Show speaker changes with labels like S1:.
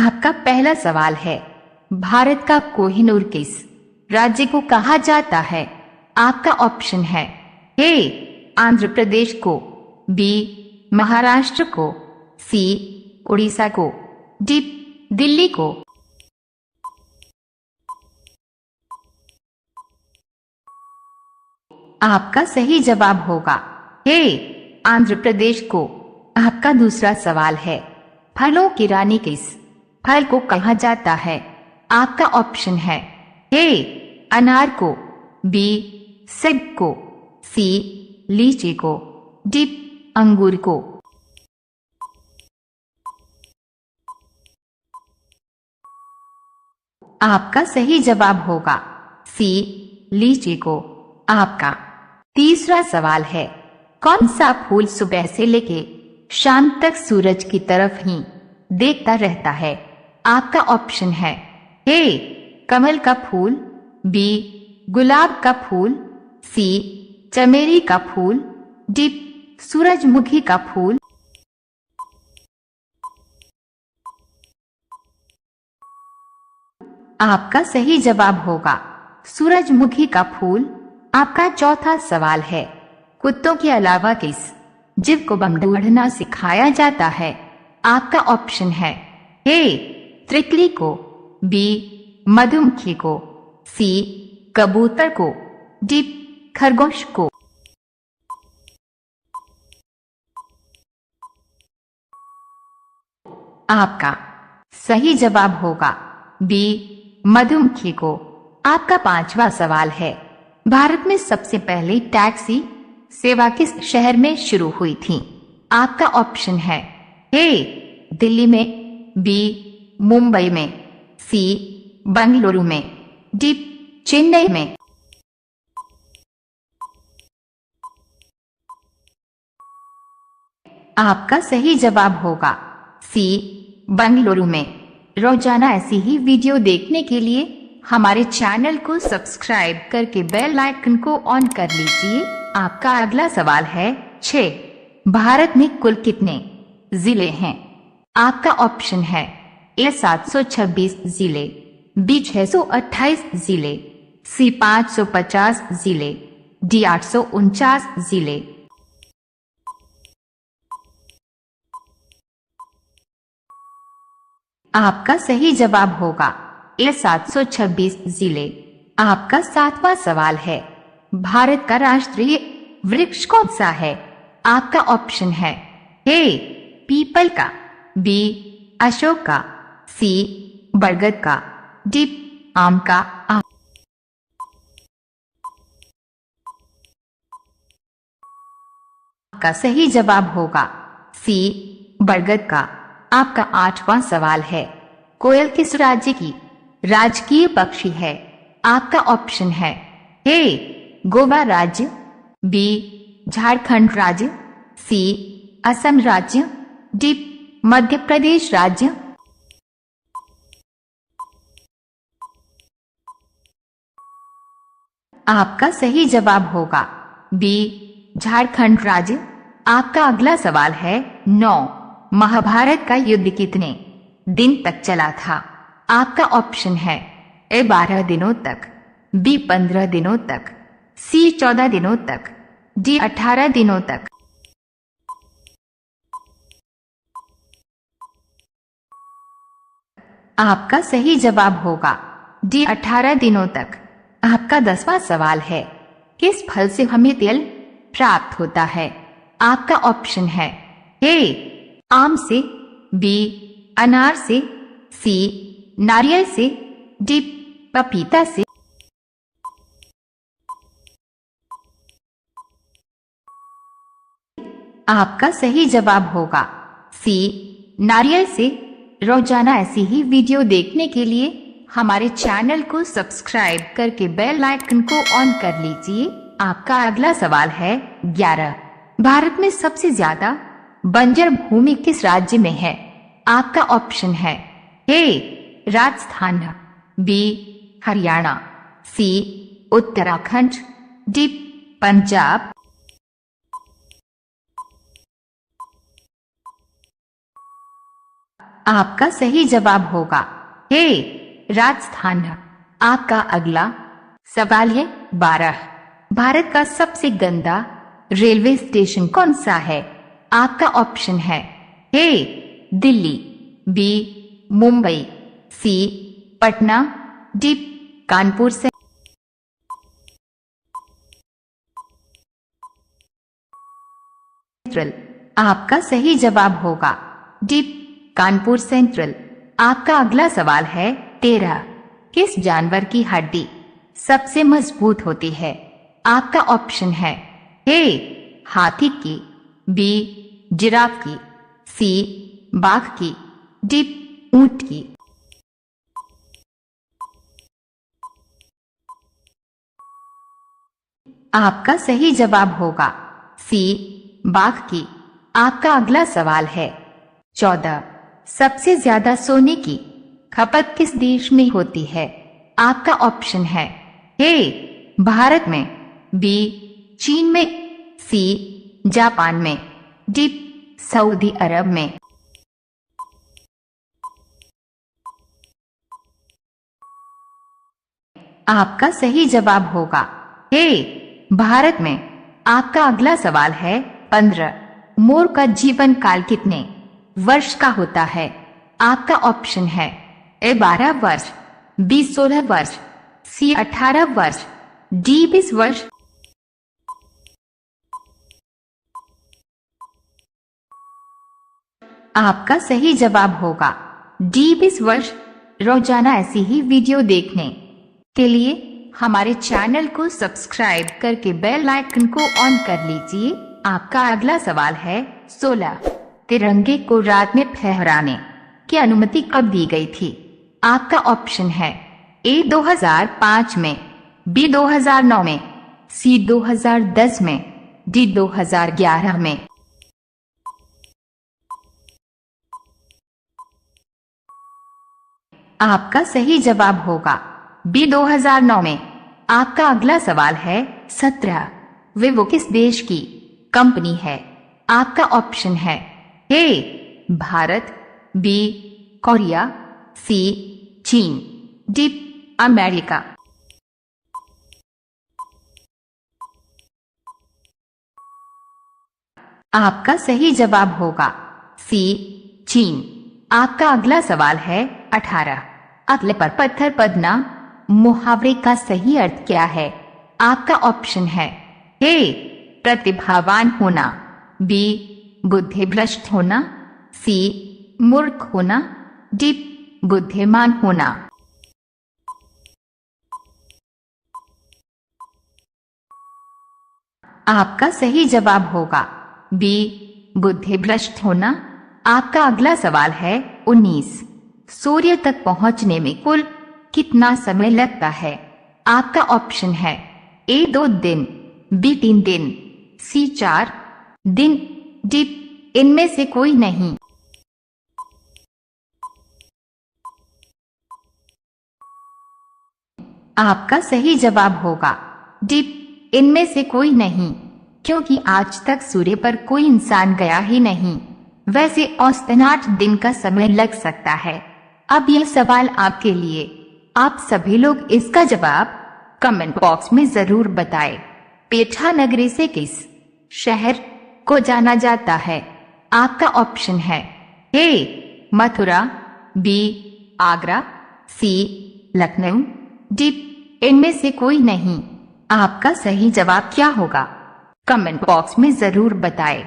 S1: आपका पहला सवाल है, भारत का कोहिनूर किस राज्य को कहा जाता है? आपका ऑप्शन है ए आंध्र प्रदेश को, बी महाराष्ट्र को, सी उड़ीसा को, डी दिल्ली को। आपका सही जवाब होगा ए आंध्र प्रदेश को। आपका दूसरा सवाल है, फलों की रानी किस फल को कहा जाता है? आपका ऑप्शन है ए अनार को, बी सेब को, सी लीची को, डी अंगूर को। आपका सही जवाब होगा सी लीची को। आपका तीसरा सवाल है, कौन सा फूल सुबह से लेके शाम तक सूरज की तरफ ही देखता रहता है? आपका ऑप्शन है ए कमल का फूल, बी गुलाब का फूल, सी चमेली का फूल, डी सूरजमुखी का फूल। आपका सही जवाब होगा सूरजमुखी का फूल। आपका चौथा सवाल है, कुत्तों के अलावा किस जीव को बम उड़ना सिखाया जाता है? आपका ऑप्शन है ए तितली को, बी मधुमक्खी को, सी कबूतर को, डी खरगोश को। आपका सही जवाब होगा बी मधुमक्खी को। आपका पांचवा सवाल है, भारत में सबसे पहले टैक्सी सेवा किस शहर में शुरू हुई थी? आपका ऑप्शन है ए दिल्ली में, बी मुंबई में, सी बेंगलुरु में, डी चेन्नई में। आपका सही जवाब होगा सी बेंगलुरु में। रोजाना ऐसी ही वीडियो देखने के लिए हमारे चैनल को सब्सक्राइब करके बेल आइकन को ऑन कर लीजिए। आपका अगला सवाल है 6, भारत में कुल कितने जिले हैं? आपका ऑप्शन है ए 726 जिले, बी 628 जिले, सी 550 जिले, डी 849 जिले। आपका सही जवाब होगा ए 726 जिले। आपका सातवां सवाल है, भारत का राष्ट्रीय वृक्ष कौन सा है? आपका ऑप्शन है ए पीपल का, बी अशोक का, सी बरगद का, डी आम का। आपका सही जवाब होगा सी बरगद का। आपका आठवां सवाल है, कोयल किस राज्य की राजकीय पक्षी है? आपका ऑप्शन है ए गोवा राज्य, बी झारखंड राज्य, सी असम राज्य, डी मध्य प्रदेश राज्य। आपका सही जवाब होगा बी झारखंड राज्य। आपका अगला सवाल है 9, महाभारत का युद्ध कितने दिन तक चला था? आपका ऑप्शन है ए 12 दिनों तक, बी 15 दिनों तक, सी 14 दिनों तक, डी 18 दिनों तक। आपका सही जवाब होगा डी 18 दिनों तक। आपका 10वां सवाल है, किस फल से हमें तेल प्राप्त होता है? आपका ऑप्शन है ए आम से, बी अनार से, सी नारियल से, डी पपीता से। आपका सही जवाब होगा सी नारियल से। रोजाना ऐसी ही वीडियो देखने के लिए हमारे चैनल को सब्सक्राइब करके बेल आइकन को ऑन कर लीजिए। आपका अगला सवाल है 11, भारत में सबसे ज्यादा बंजर भूमि किस राज्य में है? आपका ऑप्शन है ए राजस्थान, बी हरियाणा, सी उत्तराखंड, डी पंजाब। आपका सही जवाब होगा हे राजस्थान। आपका अगला सवाल है 12। भारत का सबसे गंदा रेलवे स्टेशन कौन सा है? आपका ऑप्शन है ए दिल्ली, बी मुंबई, सी पटना, डी कानपुर सेंट्रल। आपका सही जवाब होगा डी कानपुर सेंट्रल। आपका अगला सवाल है 13। किस जानवर की हड्डी सबसे मजबूत होती है? आपका ऑप्शन है ए हाथी की, बी जिराफ की, सी बाघ की, डी ऊंट की। आपका सही जवाब होगा सी बाघ की। आपका अगला सवाल है 14। सबसे ज्यादा सोने की खपत किस देश में होती है? आपका ऑप्शन है ए भारत में, बी चीन में, सी जापान में, डी सऊदी अरब में। आपका सही जवाब होगा ए भारत में। आपका अगला सवाल है 15। मोर का जीवन काल कितने वर्ष का होता है? आपका ऑप्शन है ए 12 वर्ष, बी 16 वर्ष, सी 18 वर्ष, डी 20 वर्ष। आपका सही जवाब होगा डी 20 वर्ष। रोजाना ऐसी ही वीडियो देखने के लिए हमारे चैनल को सब्सक्राइब करके बेल आइकन को ऑन कर लीजिए। आपका अगला सवाल है 16। तिरंगे को रात में फहराने की अनुमति कब दी गई थी? आपका ऑप्शन है ए 2005 में, बी 2009 में, सी 2010 में, डी 2011 में। आपका सही जवाब होगा बी 2009 में। आपका अगला सवाल है 17। विवो किस देश की कंपनी है? आपका ऑप्शन है ए भारत, बी कोरिया, सी चीन, डी अमेरिका। आपका सही जवाब होगा सी चीन। आपका अगला सवाल है 18। अगले पर पत्थर पड़ना मुहावरे का सही अर्थ क्या है? आपका ऑप्शन है ए प्रतिभावान होना, बी बुद्धिभ्रष्ट होना, सी मूर्ख होना, डी बुद्धिमान होना। आपका सही जवाब होगा बी बुद्धिभ्रष्ट होना। आपका अगला सवाल है 19। सूर्य तक पहुंचने में कुल कितना समय लगता है? आपका ऑप्शन है ए 2 दिन, बी 3 दिन, सी 4 दिन, डी इनमें से कोई नहीं। आपका सही जवाब होगा डी इनमें से कोई नहीं, क्योंकि आज तक सूर्य पर कोई इंसान गया ही नहीं। वैसे औसतन 8 दिन का समय लग सकता है। अब यह सवाल आपके लिए। आप सभी लोग इसका जवाब कमेंट बॉक्स में जरूर बताएं। पेठा नगरी से किस शहर को जाना जाता है? आपका ऑप्शन है ए मथुरा, बी आगरा, सी लखनऊ, डी इनमें से कोई नहीं। आपका सही जवाब क्या होगा? कमेंट बॉक्स में जरूर बताएं।